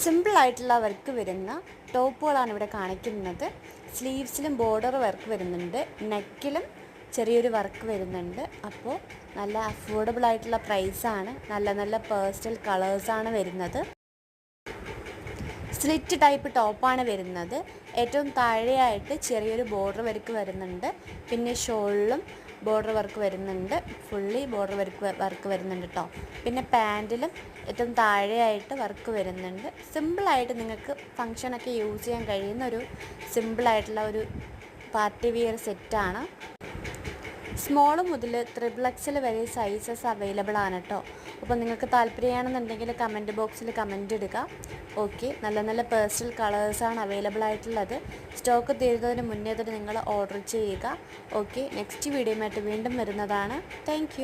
സിമ്പിളായിട്ടുള്ള വർക്ക് വരുന്ന ടോപ്പുകളാണ് ഇവിടെ കാണിക്കുന്നത്. സ്ലീവ്സിലും ബോർഡർ വർക്ക് വരുന്നുണ്ട്, നെക്കിലും ചെറിയൊരു വർക്ക് വരുന്നുണ്ട്. അപ്പോൾ നല്ല അഫോർഡബിൾ ആയിട്ടുള്ള പ്രൈസാണ്. നല്ല നല്ല പേസ്റ്റൽ കളേഴ്സാണ് വരുന്നത്. സ്ലിറ്റ് ടൈപ്പ് ടോപ്പാണ് വരുന്നത്. ഏറ്റവും താഴെയായിട്ട് ചെറിയൊരു ബോർഡർ വർക്ക് വരുന്നുണ്ട്. പിന്നെ ഷോളിലും ബോർഡർ വർക്ക് വരുന്നുണ്ട്, ഫുള്ളി ബോർഡർ വർക്ക് വരുന്നുണ്ട് കേട്ടോ. പിന്നെ പാൻറ്റിലും ഏറ്റവും താഴെയായിട്ട് വർക്ക് വരുന്നുണ്ട്. സിമ്പിളായിട്ട് നിങ്ങൾക്ക് ഫങ്ഷനൊക്കെ യൂസ് ചെയ്യാൻ കഴിയുന്ന ഒരു സിമ്പിളായിട്ടുള്ള ഒരു പാർട്ടി വിയർ സെറ്റാണ്. സ്മോൾ മുതൽ XXL വരെ സൈസസ് അവൈലബിൾ ആണ് കേട്ടോ. അപ്പോൾ നിങ്ങൾക്ക് താല്പര്യമാണെന്നുണ്ടെങ്കിൽ കമൻറ്റ് ബോക്സിൽ കമൻറ്റ് ഇടുക. ഓക്കെ, നല്ല നല്ല പേസ്റ്റൽ കളേഴ്സാണ് അവൈലബിൾ ആയിട്ടുള്ളത്. സ്റ്റോക്ക് തീരുന്നതിന് മുന്നേ തന്നെ നിങ്ങൾ ഓർഡർ ചെയ്യുക. ഓക്കെ, നെക്സ്റ്റ് വീഡിയോയുമായിട്ട് വീണ്ടും വരുന്നതാണ്. താങ്ക്